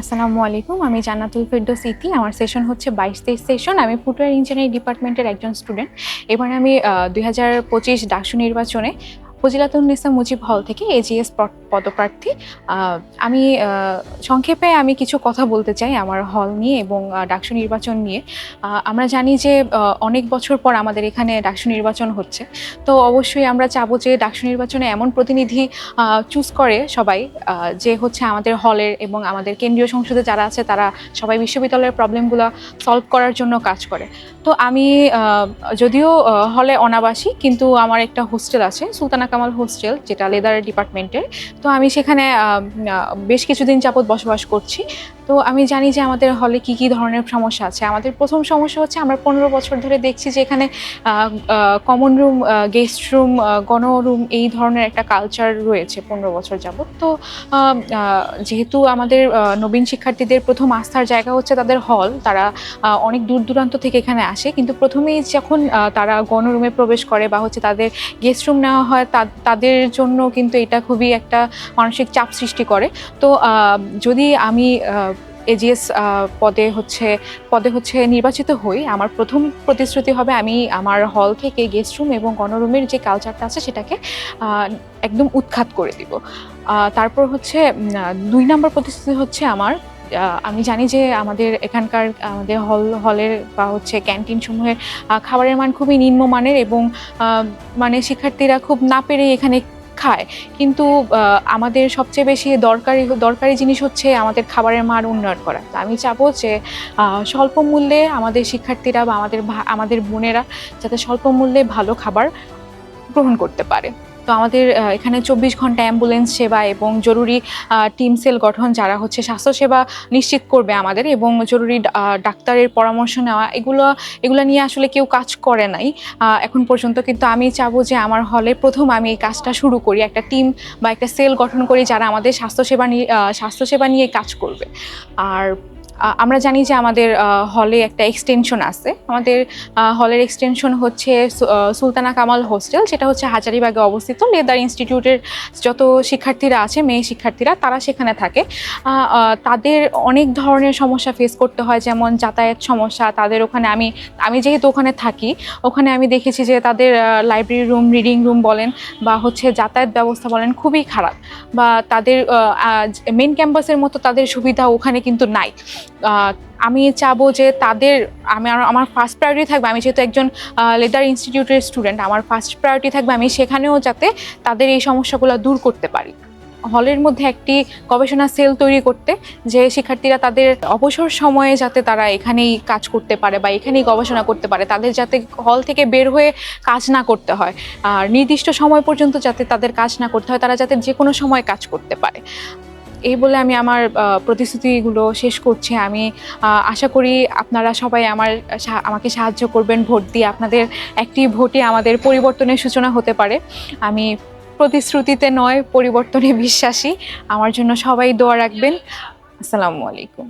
আসসালামু আলাইকুম। আমি জান্নাতুল ফেরদৌস ইতি। আমার সেশন হচ্ছে ২২-২৩ সেশন। আমি ফুটওয়্যার ইঞ্জিনিয়ারিং ডিপার্টমেন্টের একজন স্টুডেন্ট। এবার আমি ২০২৫ ডাকসু নির্বাচনে ফজিলাতুন্নেসা মুজিব হল থেকে এজিএস পদপ্রার্থী। আমি সংক্ষেপে আমি কিছু কথা বলতে চাই আমার হল নিয়ে এবং ডাকসু নির্বাচন নিয়ে। আমরা জানি যে অনেক বছর পর আমাদের এখানে ডাকসু নির্বাচন হচ্ছে। তো অবশ্যই আমরা চাবো যে ডাকসু নির্বাচনে এমন প্রতিনিধি চুজ করে সবাই যে হচ্ছে আমাদের হলের এবং আমাদের কেন্দ্রীয় সংসদে যারা আছে তারা সবাই বিশ্ববিদ্যালয়ের প্রবলেমগুলো সলভ করার জন্য কাজ করে। তো আমি যদিও হলে অনাবাসী, কিন্তু আমার একটা হোস্টেল আছে, সুলতানা কামাল হোস্টেল, যেটা লেদার ডিপার্টমেন্টের। তো আমি সেখানে বেশ কিছুদিন যাবৎ বসবাস করছি। তো আমি জানি যে আমাদের হলে কি ধরনের সমস্যা আছে। আমাদের প্রথম সমস্যা হচ্ছে আমরা ১৫ বছর ধরে দেখছি যে এখানে কমন রুম, গেস্ট রুম, গণরুম এই ধরনের একটা কালচার রয়েছে ১৫ বছর যাবৎ। তো যেহেতু আমাদের নবীন শিক্ষার্থীদের প্রথম আস্থার জায়গা হচ্ছে তাদের হল, তারা অনেক দূর দূরান্ত থেকে এখানে আসে, কিন্তু প্রথমেই যখন তারা গণরুমে প্রবেশ করে বা হচ্ছে তাদের গেস্ট রুম নেওয়া হয়, তাদের জন্য কিন্তু এটা খুবই একটা মানসিক চাপ সৃষ্টি করে। তো যদি আমি এজিএস পদে হচ্ছে নির্বাচিত হই, আমার প্রথম প্রতিশ্রুতি হবে আমি আমার হল থেকে গেস্ট রুম এবং গণরুমের যে কালচারটা আছে সেটাকে একদম উৎখাত করে দিব। তারপর হচ্ছে ২ নম্বর প্রতিশ্রুতি হচ্ছে আমার, আমি জানি যে আমাদের এখানকার আমাদের হলের বা হচ্ছে ক্যান্টিন সমূহের খাবারের মান খুবই নিম্নমানের এবং মানে শিক্ষার্থীরা খুব না পেরেই এখানে খায়। কিন্তু আমাদের সবচেয়ে বেশি দরকারি জিনিস হচ্ছে আমাদের খাবারের মান উন্নয়ন করা। তো আমি চাবো যে স্বল্প মূল্যে আমাদের শিক্ষার্থীরা বা আমাদের বোনেরা যাতে স্বল্প মূল্যে ভালো খাবার গ্রহণ করতে পারে। তো আমাদের এখানে ২৪ ঘন্টা অ্যাম্বুলেন্স সেবা এবং জরুরি টিম সেল গঠন, যারা হচ্ছে স্বাস্থ্যসেবা নিশ্চিত করবে আমাদের, এবং জরুরি ডাক্তারের পরামর্শ নেওয়া, এগুলো নিয়ে আসলে কেউ কাজ করে নাই এখন পর্যন্ত। কিন্তু আমি চাবো যে আমার হলে প্রথম আমি এই কাজটা শুরু করি, একটা টিম বা একটা সেল গঠন করি যারা আমাদের স্বাস্থ্যসেবা নিয়ে কাজ করবে। আর আমরা জানি যে আমাদের হলে একটা এক্সটেনশন আছে। আমাদের হলের এক্সটেনশন হচ্ছে সুলতানা কামাল হোস্টেল, যেটা হচ্ছে হাজারীবাগে অবস্থিত। লেদার ইনস্টিটিউটের যত শিক্ষার্থীরা আছে, মেয়ে শিক্ষার্থীরা, তারা সেখানে থাকে। তাদের অনেক ধরনের সমস্যা ফেস করতে হয়, যেমন যাতায়াত সমস্যা। তাদের ওখানে আমি যেহেতু ওখানে থাকি, ওখানে আমি দেখেছি যে তাদের লাইব্রেরি রুম, রিডিং রুম বলেন বা হচ্ছে যাতায়াত ব্যবস্থা বলেন খুবই খারাপ, বা তাদের মেন ক্যাম্পাসের মতো তাদের সুবিধা ওখানে কিন্তু নাই। আমি চাবো যে আমার ফার্স্ট প্রায়োরিটি থাকবে, আমি যেহেতু একজন লেদার ইনস্টিটিউটের স্টুডেন্ট, আমার ফার্স্ট প্রায়োরিটি থাকবে আমি সেখানেও যাতে তাদের এই সমস্যাগুলো দূর করতে পারি। হলের মধ্যে একটি গবেষণা সেল তৈরি করতে, যে শিক্ষার্থীরা তাদের অবসর সময়ে যাতে তারা এখানেই কাজ করতে পারে বা এখানেই গবেষণা করতে পারে, তাদের যাতে হল থেকে বের হয়ে কাজ না করতে হয়, আর নির্দিষ্ট সময় পর্যন্ত যাতে তাদের কাজ না করতে হয়, তারা যাতে যে কোনো সময় কাজ করতে পারে। এই বলে আমি আমার প্রতিশ্রুতিগুলো শেষ করছি। আমি আশা করি আপনারা সবাই আমাকে সাহায্য করবেন ভোট দিয়ে। আপনাদের একটি ভোটই আমাদের পরিবর্তনের সূচনা হতে পারে। আমি প্রতিশ্রুতিতে নয়, পরিবর্তনে বিশ্বাসী। আমার জন্য সবাই দোয়া রাখবেন। আসসালামু আলাইকুম।